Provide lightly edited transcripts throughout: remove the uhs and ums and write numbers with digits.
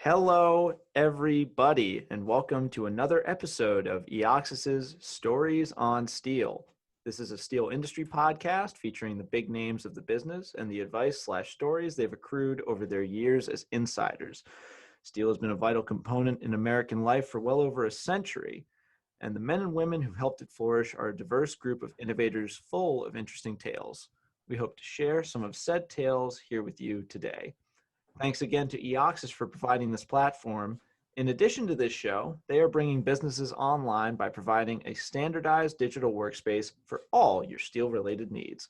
Hello, everybody, and welcome to another episode of EOXS's Stories on Steel. This is a steel industry podcast featuring the big names of the business and the advice/stories they've accrued over their years as insiders. Steel has been a vital component in American life for well over a century, and the men and women who've helped it flourish are a diverse group of innovators full of interesting tales. We hope to share some of said tales here with you today. Thanks again to EOXS for providing this platform. In addition to this show, they are bringing businesses online by providing a standardized digital workspace for all your steel-related needs.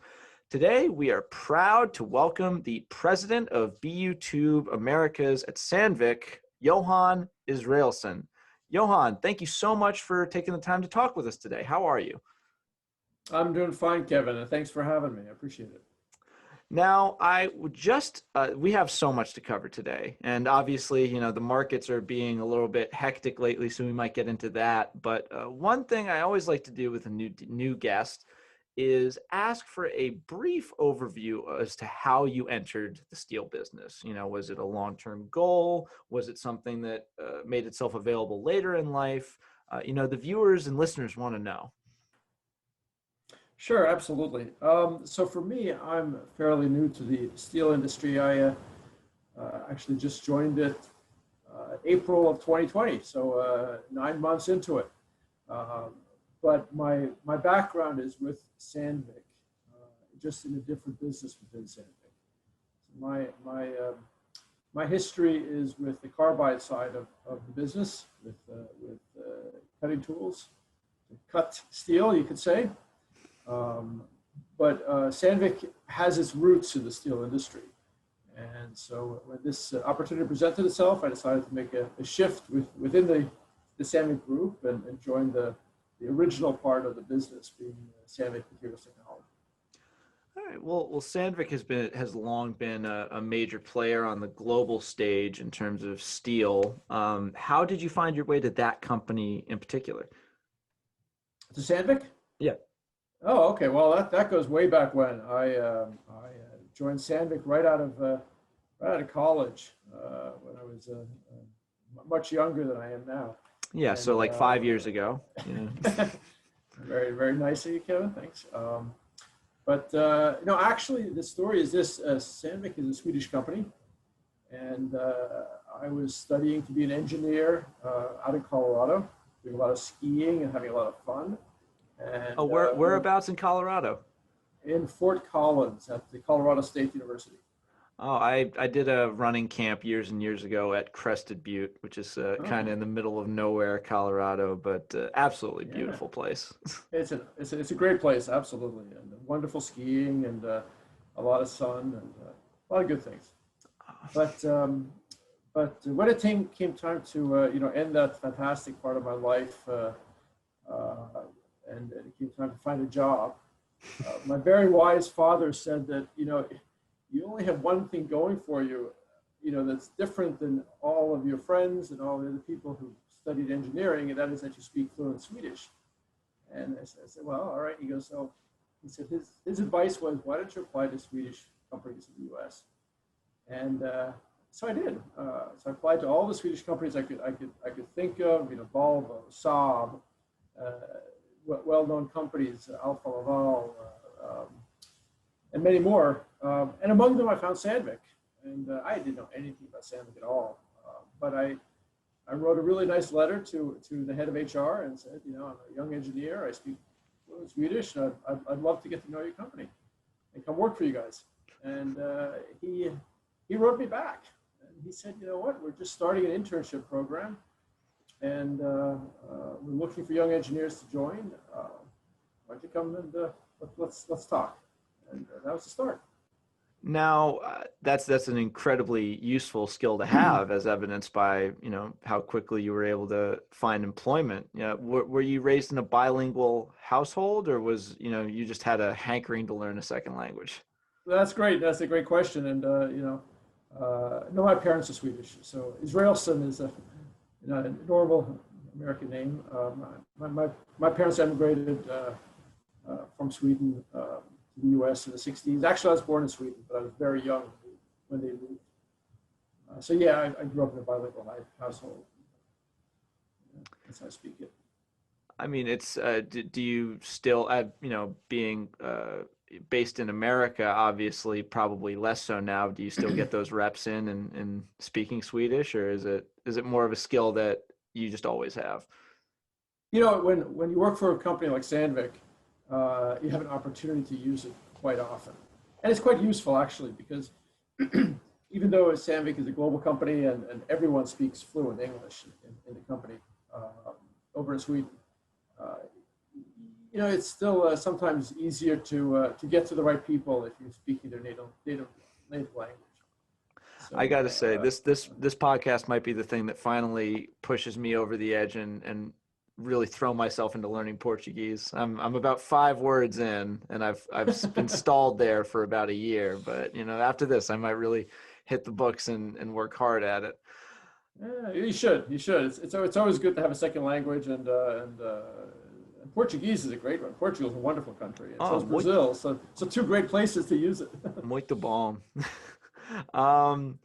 Today, we are proud to welcome the president of BU Tube Americas at Sandvik, Johan Israelsson. Johan, thank you so much for taking the time to talk with us today. How are you? I'm doing fine, Kevin, and thanks for having me. I appreciate it. Now, I would we have so much to cover today. And obviously, the markets are being a little bit hectic lately, so we might get into that. But one thing I always like to do with a new guest is ask for a brief overview as to how you entered the steel business. Was it a long-term goal? Was it something that made itself available later in life? The viewers and listeners want to know. Sure, absolutely. So for me, I'm fairly new to the steel industry. I actually just joined it April of 2020, so 9 months into it. But my background is with Sandvik, just in a different business within Sandvik. So my history is with the carbide side of the business, with cutting tools to cut steel, you could say. But Sandvik has its roots in the steel industry. And so when this opportunity presented itself, I decided to make a shift within the Sandvik group and join the original part of the business, being Sandvik Materials Technology. All right. Well, Sandvik has long been a major player on the global stage in terms of steel. How did you find your way to that company in particular? To Sandvik? Yeah. Oh, okay. Well, that goes way back when. I joined Sandvik right out of college when I was much younger than I am now. Yeah, so like 5 years ago. Yeah. Very, very nice of you, Kevin. Thanks. Actually, the story is this: Sandvik is a Swedish company, and I was studying to be an engineer out in Colorado, doing a lot of skiing and having a lot of fun. And, whereabouts in Colorado? In Fort Collins at the Colorado State University. Oh, I did a running camp years and years ago at Crested Butte, which is kind of in the middle of nowhere, Colorado, but absolutely beautiful place. It's a great place, absolutely, and wonderful skiing and a lot of sun and a lot of good things. But when it came time to end that fantastic part of my life. And it came time to find a job. My very wise father said that, you only have one thing going for you, that's different than all of your friends and all the other people who studied engineering, and that is that you speak fluent Swedish. And I said, well, all right. He said his advice was, why don't you apply to Swedish companies in the U.S.? And so I did. So I applied to all the Swedish companies I could think of, Volvo, Saab, well-known companies, Alfa Laval, and many more. And among them, I found Sandvik. And I didn't know anything about Sandvik at all. But I wrote a really nice letter to the head of HR and said, I'm a young engineer. I speak fluent Swedish. And I'd love to get to know your company and come work for you guys. And he wrote me back. And he said, you know what, we're just starting an internship program. And we're looking for young engineers to join. Why don't you come and let's talk? And that was the start. Now, that's an incredibly useful skill to have, as evidenced by how quickly you were able to find employment. Were you raised in a bilingual household, or was you just had a hankering to learn a second language? That's great. That's a great question. And no, my parents are Swedish, so Israelsson is a normal American name. My parents emigrated from Sweden to the U.S. in the 60s. Actually, I was born in Sweden, but I was very young when they moved. So yeah, I grew up in a bilingual household. That's how I speak it. I mean, it's do you still, being based in America, obviously probably less so now. Do you still get those reps in speaking Swedish, or is it more of a skill that you just always have? When you work for a company like Sandvik, you have an opportunity to use it quite often, and it's quite useful actually because even though Sandvik is a global company and everyone speaks fluent English in the company over in Sweden, uh, it's still sometimes easier to get to the right people if you're speaking their native language. I got to So say, this podcast might be the thing that finally pushes me over the edge and really throw myself into learning Portuguese. I'm about 5 words in, and I've been stalled there for about a year. But after this, I might really hit the books and work hard at it. yeah, you should. It's always good to have a second language, and Portuguese is a great one. Portugal is a wonderful country, and so Oh, is Brazil. So two great places to use it. muito bom. um,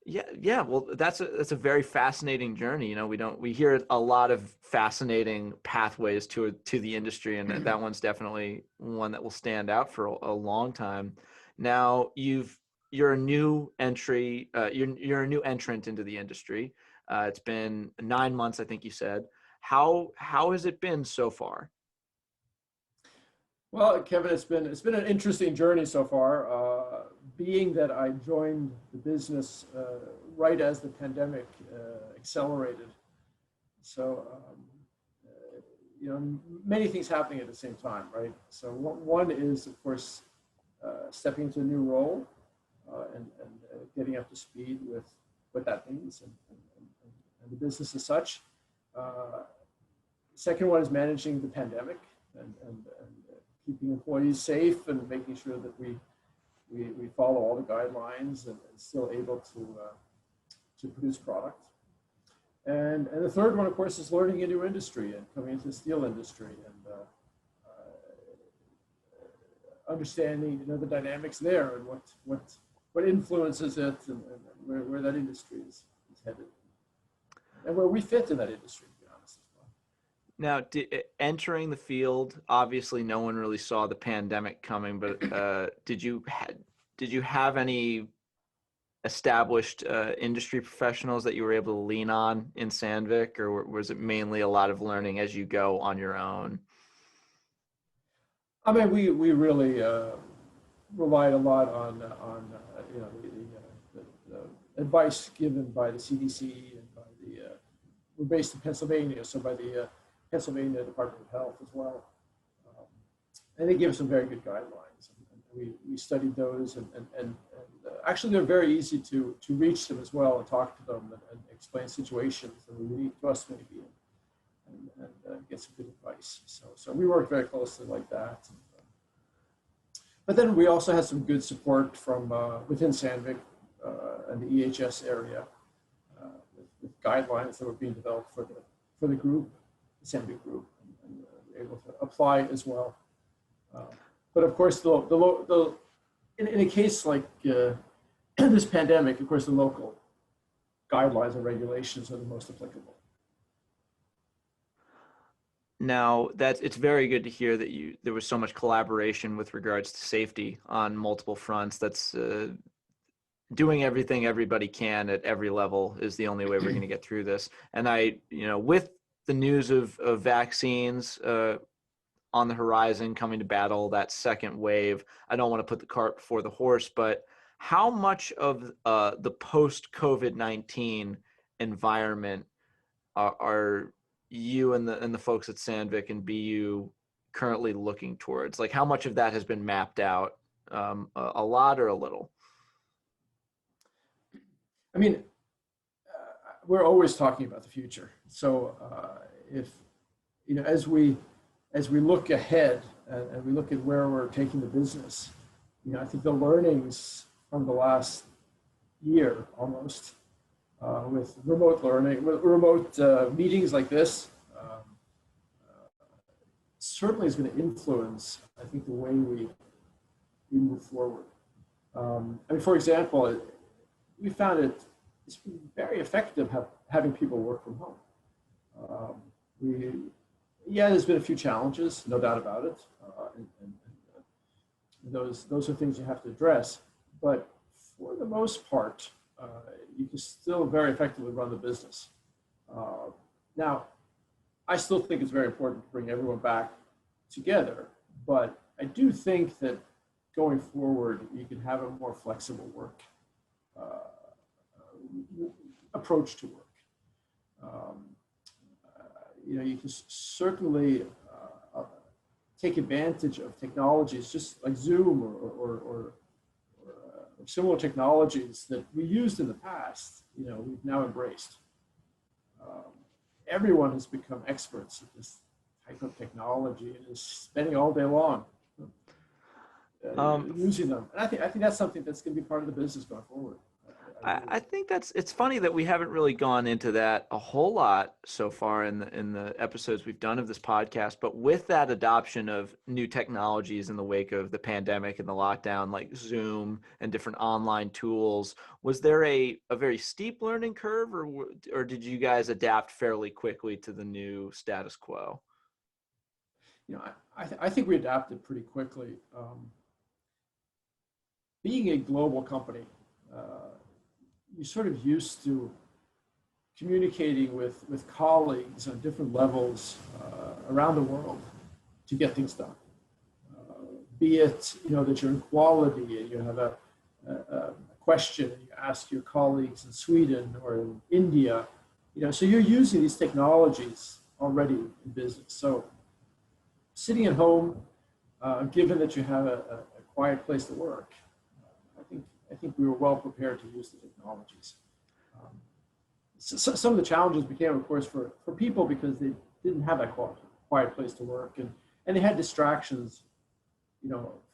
yeah. Well, that's a very fascinating journey. We hear a lot of fascinating pathways to the industry, and that one's definitely one that will stand out for a long time. Now you're a new entry. You're a new entrant into the industry. It's been 9 months, I think you said. How has it been so far? Well, Kevin, it's been an interesting journey so far. Being that I joined the business right as the pandemic accelerated, so many things happening at the same time, right? So one is, of course, stepping into a new role and getting up to speed with what that means and the business as such. Uh, Second one is managing the pandemic and keeping employees safe and making sure that we follow all the guidelines and still able to produce product. And the third one, of course, is learning a new industry and coming into the steel industry and understanding the dynamics there and what influences it and where that industry is headed and where we fit in that industry, to be honest as well. Now, entering the field, obviously, no one really saw the pandemic coming. But did you have any established industry professionals that you were able to lean on in Sandvik, or was it mainly a lot of learning as you go on your own? I mean, we really relied a lot on the advice given by the CDC and by we're based in Pennsylvania, so by the Pennsylvania Department of Health as well. Um, and they give us some very good guidelines. And we studied those, and actually they're very easy to reach them as well and talk to them and explain situations that are unique to us maybe, and get some good advice. So we worked very closely like that. But then we also had some good support from within Sandvik and the EHS area with guidelines that were being developed for the group, the Sandvik group, and able to apply as well. But of course, in a case like this pandemic, of course, the local guidelines and regulations are the most applicable. Now, it's very good to hear that there was so much collaboration with regards to safety on multiple fronts. That's doing everything everybody can at every level is the only way we're going to get through this. And with the news of vaccines on the horizon coming to battle that second wave, I don't want to put the cart before the horse, but how much of the post-COVID-19 environment are you and the folks at Sandvik and BU currently looking towards? Like, how much of that has been mapped out? A lot or a little? I mean, we're always talking about the future. So if as we look ahead and we look at where we're taking the business, I think the learnings from the last year almost with remote learning, with remote meetings like this, certainly is going to influence, I think, the way we move forward. I mean, for example, we found it it's been very effective having people work from home. There's been a few challenges, no doubt about it, and those are things you have to address. But for the most part, you can still very effectively run the business. Now, I still think it's very important to bring everyone back together, but I do think that going forward, you can have a more flexible work approach to work. You can certainly take advantage of technologies just like Zoom or similar technologies that we used in the past. We've now embraced. Everyone has become experts at this type of technology and is spending all day long using them. And I think that's something that's going to be part of the business going forward. I think it's funny that we haven't really gone into that a whole lot so far in the episodes we've done of this podcast, but with that adoption of new technologies in the wake of the pandemic and the lockdown, like Zoom and different online tools, was there a very steep learning curve, or did you guys adapt fairly quickly to the new status quo? I think we adapted pretty quickly. Being a global company, you're sort of used to communicating with colleagues on different levels around the world to get things done. Be it that you're in quality and you have a question and you ask your colleagues in Sweden or in India, so you're using these technologies already in business. So sitting at home, given that you have a quiet place to work, I think we were well prepared to use the technologies. So some of the challenges became, of course, for people because they didn't have that quiet place to work, and they had distractions,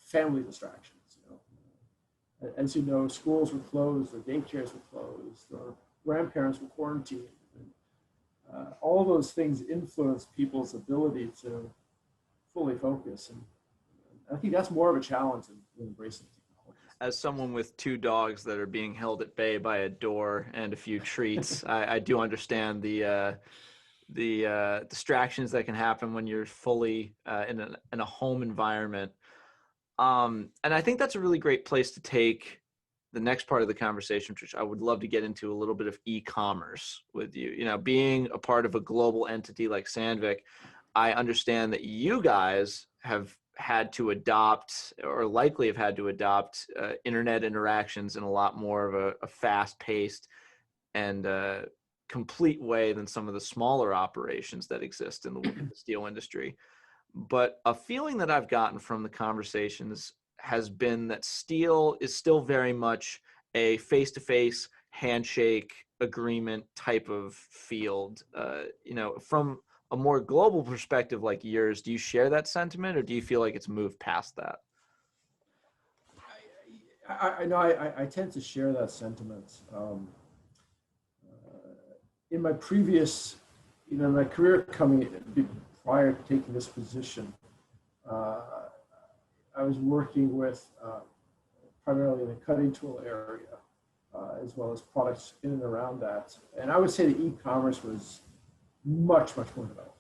family distractions. As you know, schools were closed, or daycares were closed, or grandparents were quarantined. And, all those things influence people's ability to fully focus, and I think that's more of a challenge than embracing it. As someone with 2 dogs that are being held at bay by a door and a few treats, I do understand the distractions that can happen when you're fully in a home environment. And I think that's a really great place to take the next part of the conversation, which I would love to get into a little bit of e-commerce with you. Being a part of a global entity like Sandvik, I understand that you guys have had to adopt, or likely have had to adopt, internet interactions in a lot more of a fast-paced and complete way than some of the smaller operations that exist in the steel industry. But a feeling that I've gotten from the conversations has been that steel is still very much a face-to-face handshake agreement type of field. From a more global perspective like yours, do you share that sentiment, or do you feel like it's moved past that? I know I tend to share that sentiment. In my previous, my career prior to taking this position, I was working with primarily in the cutting tool area, as well as products in and around that. And I would say the e-commerce was much more developed.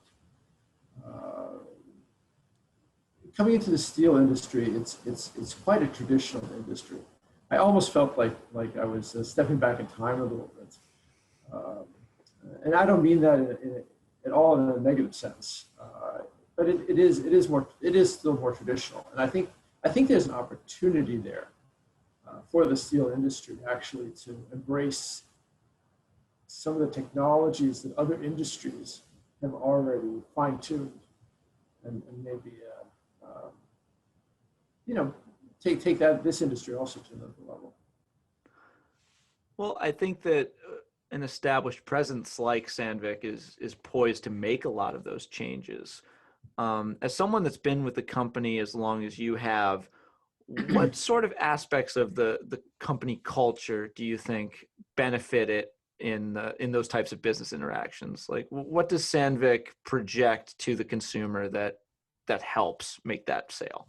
Coming into the steel industry, it's quite a traditional industry. I almost felt like I was stepping back in time a little bit, and I don't mean that at all in a negative sense. But it is still more traditional, and I think there's an opportunity there for the steel industry actually to embrace some of the technologies that other industries have already fine-tuned, and maybe take this industry also to another level. Well, I think that an established presence like Sandvik is poised to make a lot of those changes. As someone that's been with the company as long as you have, what sort of aspects of the company culture do you think benefit it in those types of business interactions? Like, what does Sandvik project to the consumer that helps make that sale?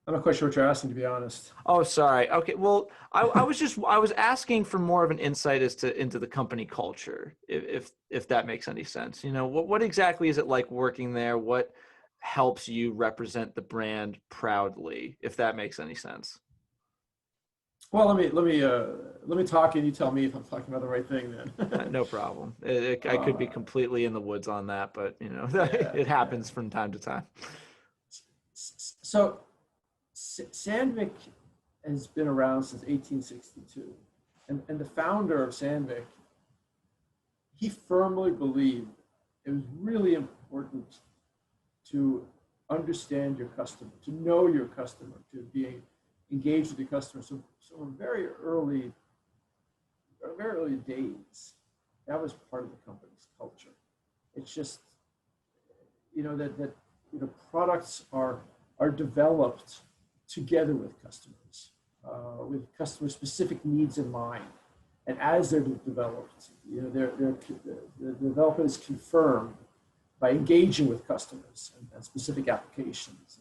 I'm not quite sure what you're asking, to be honest. Oh, sorry. Okay. Well, I was asking for more of an insight as to into the company culture, if that makes any sense. You know, what exactly is it like working there? What helps you represent the brand proudly, if that makes any sense? Well, let me talk, and you tell me if I'm talking about the right thing. Then, No problem. I could be uh, completely in the woods on that, but you know, yeah, it yeah. happens from time to time. So Sandvik has been around since 1862, and the founder of Sandvik, he firmly believed it was really important to understand your customer, to know your customer, to be engaged with your customer. So in very early days, that was part of the company's culture. It's just, that products are developed together with customer specific needs in mind. And as they're developed, the development is confirmed by engaging with customers and specific applications.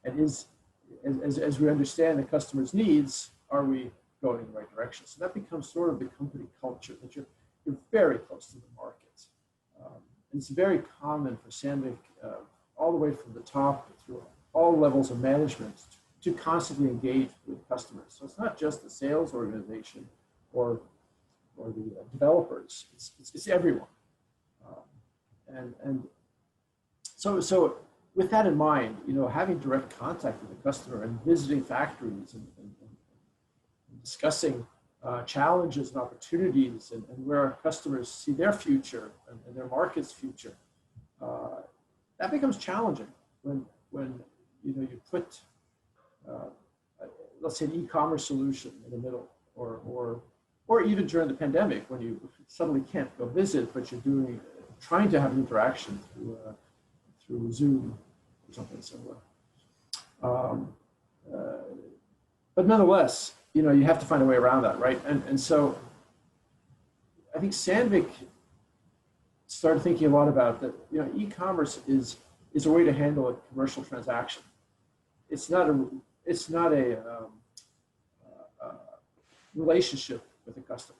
And as we understand the customer's needs, are we going in the right direction? So that becomes sort of the company culture, that you're very close to the market. And it's very common for Sandvik, all the way from the top through all levels of management, to constantly engage with customers. So it's not just the sales organization or the developers, it's everyone. And so with that in mind, having direct contact with the customer and visiting factories and discussing challenges and opportunities, and where our customers see their future and their market's future, that becomes challenging when you put let's say an e-commerce solution in the middle, or even during the pandemic, when you suddenly can't go visit, but you're trying to have an interaction through Zoom or something similar. But nonetheless, you have to find a way around that, right? And so I think Sandvik started thinking a lot about that. E-commerce is a way to handle a commercial transaction. It's not a relationship with a customer.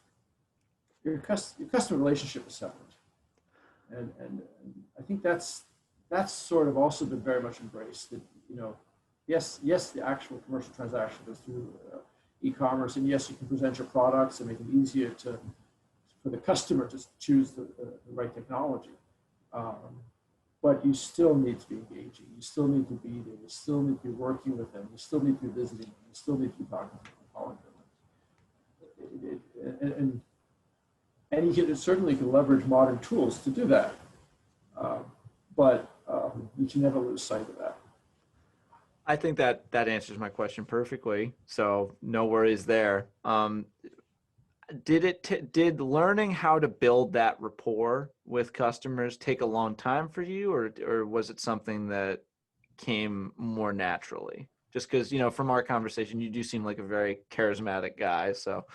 Your customer relationship is separate, and I think that's sort of also been very much embraced. That yes, the actual commercial transaction goes through e-commerce, and yes, you can present your products and make it easier for the customer to choose the right technology. But you still need to be engaging. You still need to be there. You still need to be working with them. You still need to be visiting them. You still need to be talking to them, calling them. And you certainly can leverage modern tools to do that. But you can never lose sight of that. I think that answers my question perfectly. So no worries there. Did learning how to build that rapport with customers take a long time for you, or was it something that came more naturally? Just because, from our conversation, you do seem like a very charismatic guy. So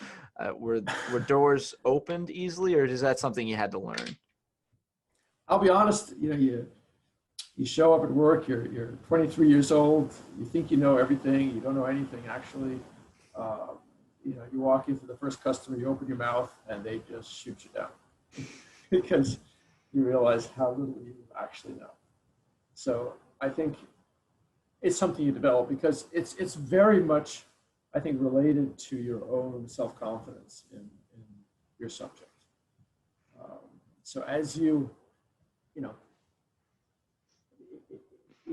were doors opened easily, or is that something you had to learn? I'll be honest, you show up at work, you're 23 years old, you think you know everything, you don't know anything actually. You walk into the first customer, you open your mouth, and they just shoot you down because you realize how little you actually know. So I think it's something you develop, because it's very much, I think, related to your own self-confidence in your subject. So as you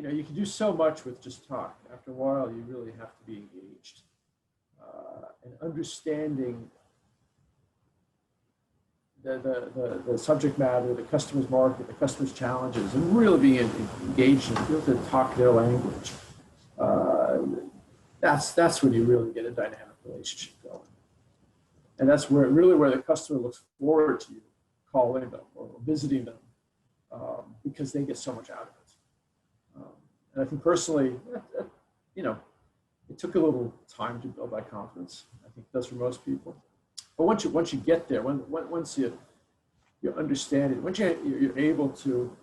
can do so much with just talk. After a while, you really have to be engaged. And understanding the subject matter, the customer's market, the customer's challenges, and really being engaged and be able to talk their language. That's when you really get a dynamic relationship going. And that's where the customer looks forward to you calling them or visiting them, because they get so much out of it. And I think personally, it took a little time to build that confidence. I think it does for most people. But once you get there, once you understand it, once you're able to,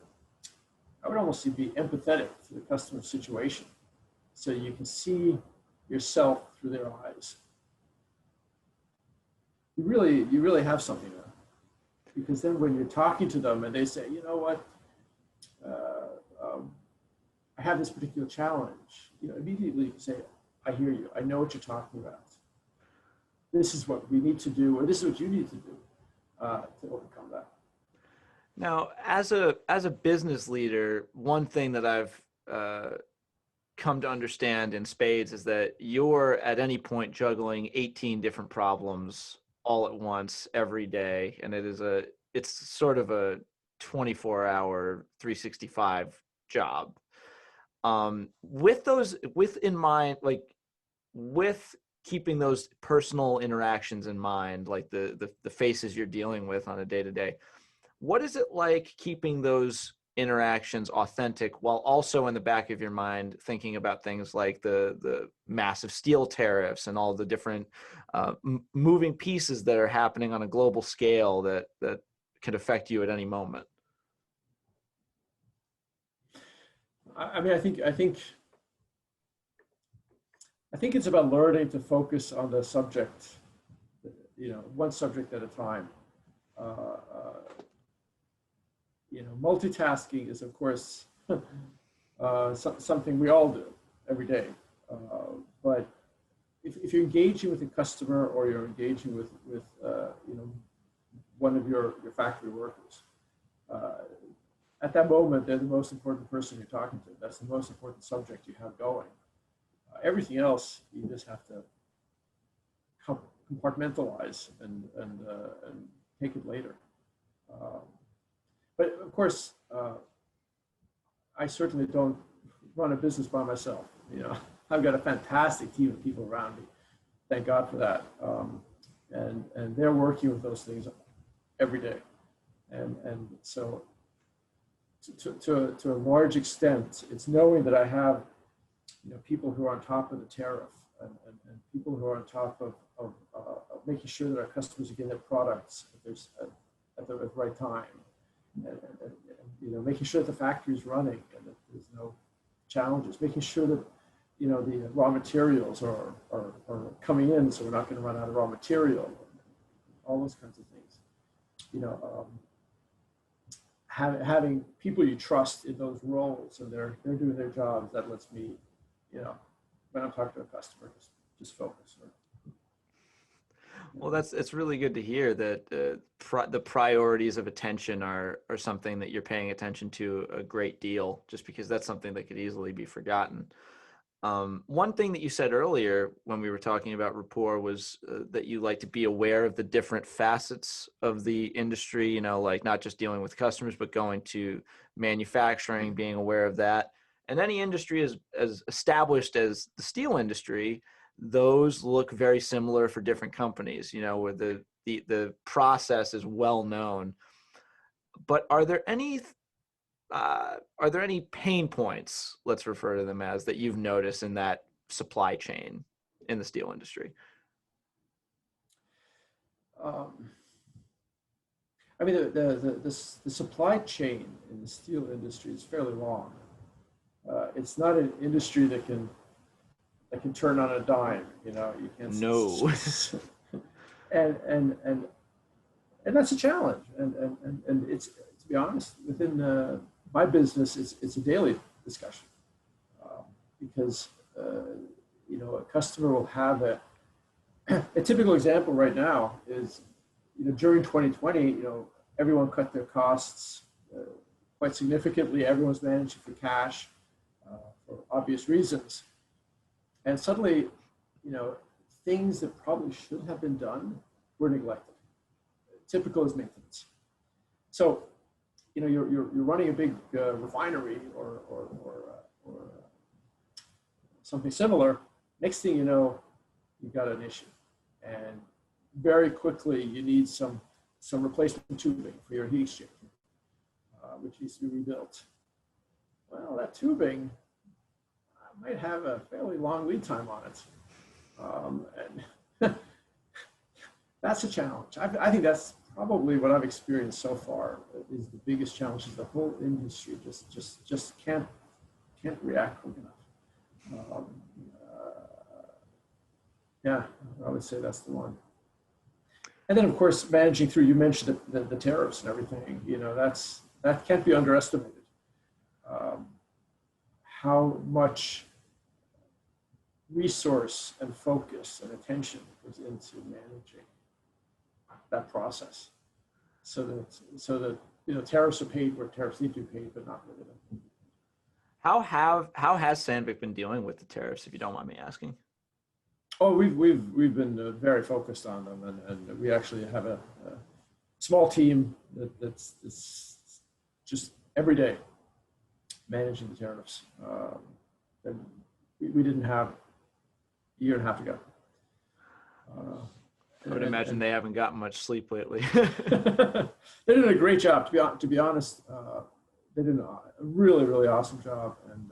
I would almost say, be empathetic to the customer's situation, so you can see yourself through their eyes. You really have something there. Because then when you're talking to them and they say, you know what, I have this particular challenge, immediately you can say, I hear you. I know what you're talking about. This is what we need to do, or this is what you need to do to overcome that. Now, as a business leader, one thing that I've come to understand in spades is that you're at any point juggling 18 different problems all at once every day, and it's sort of a 24-hour 365 job. With in mind, like with keeping those personal interactions in mind, like the faces you're dealing with on a day-to-day, what is it like keeping those interactions authentic while also in the back of your mind thinking about things like the massive steel tariffs and all the different moving pieces that are happening on a global scale that can affect you at any moment? I mean, I think it's about learning to focus on the subject, one subject at a time. Multitasking is, of course, something we all do every day. But if you're engaging with a customer or you're engaging with one of your factory workers, at that moment, they're the most important person you're talking to. That's the most important subject you have going. Everything else, you just have to compartmentalize and take it later. But of course, I certainly don't run a business by myself. I've got a fantastic team of people around me. Thank God for that. And they're working with those things every day. And so to a large extent, it's knowing that I have people who are on top of the tariff and people who are on top of making sure that our customers are getting their products at the right time. And making sure that the factory is running and that there's no challenges, making sure that the raw materials are coming in, so we're not going to run out of raw material, all those kinds of things. Having people you trust in those roles and they're doing their jobs, that lets me, when I'm talking to a customer, just focus. Well, it's really good to hear that the priorities of attention are something that you're paying attention to a great deal, just because that's something that could easily be forgotten. One thing that you said earlier when we were talking about rapport was that you like to be aware of the different facets of the industry, like not just dealing with customers, but going to manufacturing, being aware of that. And any industry as established as the steel industry, those look very similar for different companies, where the process is well known. But are there any pain points, let's refer to them as, that you've noticed in that supply chain in the steel industry? I mean, the supply chain in the steel industry is fairly long. It's not an industry that can turn on a dime. You can't. No. and that's a challenge. And it's, to be honest, within my business, it's a daily discussion because a customer will have a typical example right now is during 2020 everyone cut their costs quite significantly. Everyone's managing for cash for obvious reasons, and suddenly things that probably should have been done were neglected. Typical is maintenance. So you're running a big refinery or something similar. Next thing you know, you've got an issue, and very quickly you need some replacement tubing for your heat exchanger, which needs to be rebuilt. Well, that tubing might have a fairly long lead time on it, and that's a challenge. I think that's probably what I've experienced so far is the biggest challenge. Is the whole industry just can't react quick enough. Um, yeah, I would say that's the one. And then, of course, managing through. You mentioned the tariffs and everything. That can't be underestimated. Um, how much resource and focus and attention goes into managing that process, so that tariffs are paid where tariffs need to be paid, but not really. How has Sandvik been dealing with the tariffs, if you don't mind me asking? Oh, we've been very focused on them, and we actually have a small team that's just every day managing the tariffs. And we didn't have a year and a half ago. I would imagine they haven't gotten much sleep lately. They did a great job. To be honest, they did a really, really awesome job, and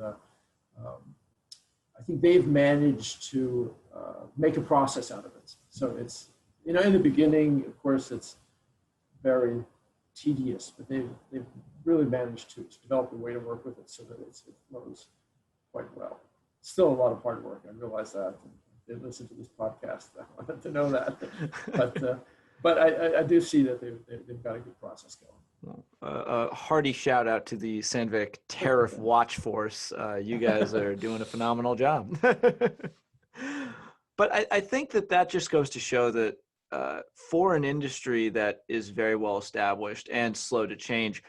I think they've managed to make a process out of it. So it's, in the beginning, of course, it's very tedious, but they've really managed to develop a way to work with it so that it flows quite well. Still a lot of hard work. I realize that. They listen to this podcast. I wanted to know that, but I do see that they've got a good process going. Well, a hearty shout out to the Sandvik Tariff Watch Force. You guys are doing a phenomenal job. But I think that just goes to show that for an industry that is very well established and slow to change,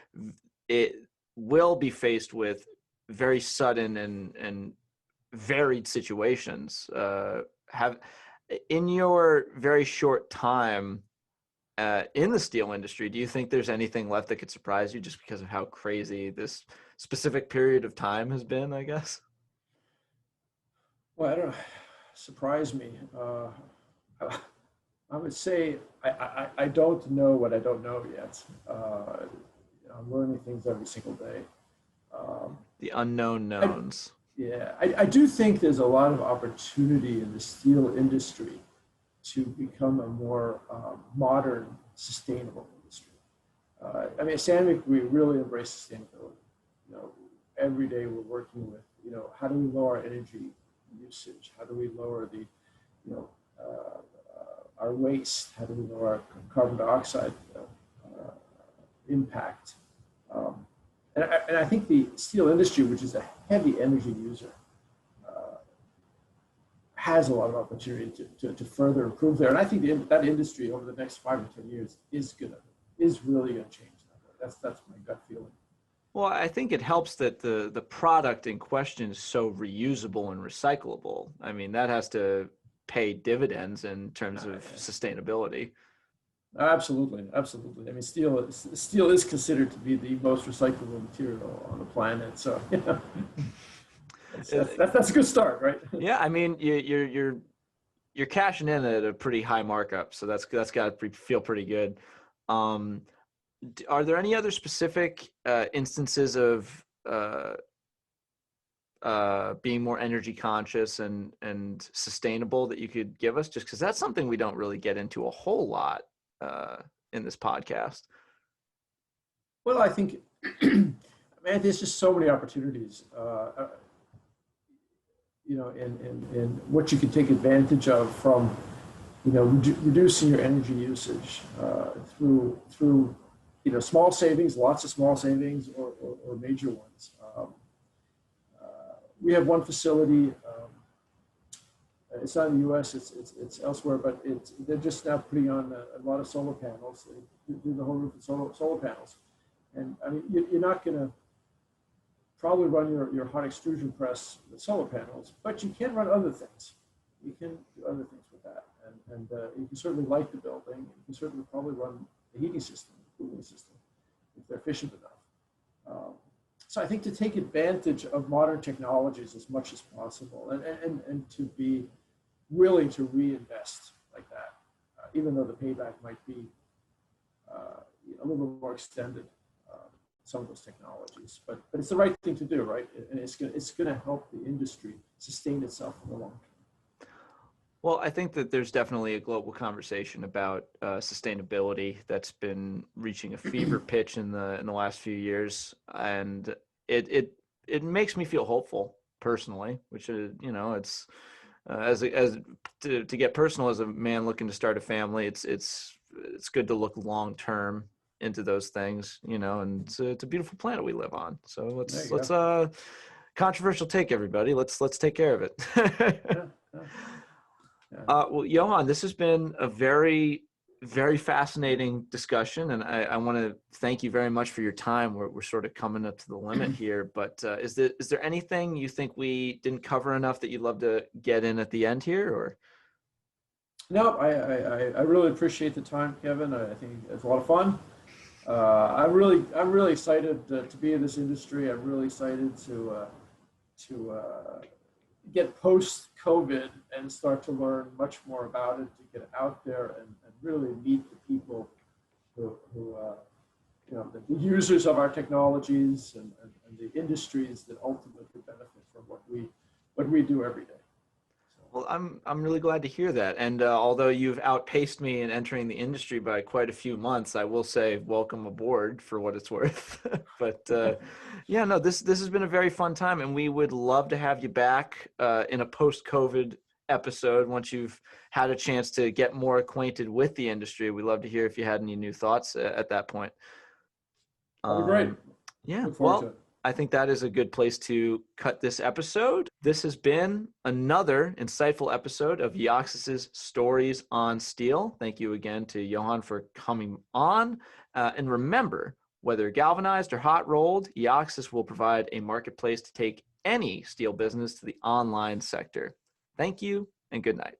it will be faced with very sudden and varied situations. In your very short time in the steel industry, do you think there's anything left that could surprise you just because of how crazy this specific period of time has been, I guess? Well, I don't know. Surprise me. I would say I don't know what I don't know yet. I'm learning things every single day. The unknown knowns. I do think there's a lot of opportunity in the steel industry to become a more modern, sustainable industry. At Sandvik, we really embrace sustainability. Every day we're working with, how do we lower our energy usage? How do we lower the, our waste? How do we lower our carbon dioxide impact? And I think the steel industry, which is a heavy energy user, has a lot of opportunity to further improve there. And I think that industry over the next 5 or 10 years is really going to change. That's my gut feeling. Well, I think it helps that the product in question is so reusable and recyclable. That has to pay dividends in terms of sustainability. Absolutely. Steel is considered to be the most recyclable material on the planet. So, that's a good start, right? Yeah, you're cashing in at a pretty high markup, so that's got to feel pretty good. Are there any other specific instances of being more energy conscious and sustainable that you could give us? Just because that's something we don't really get into a whole lot in this podcast. Well, I think, there's just so many opportunities, in what you can take advantage of from, reducing your energy usage through small savings, lots of small savings, or major ones. We have one facility. It's not in the U.S. It's elsewhere, but they're just now putting on a lot of solar panels. They do the whole roof with solar panels, and you're not going to probably run your hot extrusion press with solar panels, but you can run other things. You can do other things with that, and you can certainly light the building. You can certainly probably run the heating system, the cooling system, if they're efficient enough. So I think to take advantage of modern technologies as much as possible, and to be willing to reinvest like that, even though the payback might be a little bit more extended, some of those technologies, but it's the right thing to do, right? And it's going to help the industry sustain itself in the long term. Well, I think that there's definitely a global conversation about sustainability that's been reaching a fever pitch in the last few years, and it makes me feel hopeful. personally, which is, it's as to get personal as a man looking to start a family, it's good to look long term into those things, and it's a beautiful planet we live on. So let's controversial take, everybody. Let's take care of it. Yeah, yeah, yeah. Well, Johan, this has been a very, very fascinating discussion, and I want to thank you very much for your time. We're sort of coming up to the limit here, but is there anything you think we didn't cover enough that you'd love to get in at the end here, or? No, I really appreciate the time, Kevin. I think it's a lot of fun. I'm really excited to be in this industry. I'm really excited to get post-COVID and start to learn much more about it, to get out there and really meet the people who the users of our technologies and the industries that ultimately benefit from what we do every day. Well, I'm really glad to hear that. And although you've outpaced me in entering the industry by quite a few months, I will say welcome aboard for what it's worth. But yeah, no, this has been a very fun time, and we would love to have you back in a post-COVID episode once you've had a chance to get more acquainted with the industry. We'd love to hear if you had any new thoughts at that point. That'd be great. Yeah, Look forward to well, it. I think that is a good place to cut this episode. This has been another insightful episode of EOXS's Stories on Steel. Thank you again to Johan for coming on. And remember, whether galvanized or hot rolled, EOXS will provide a marketplace to take any steel business to the online sector. Thank you and good night.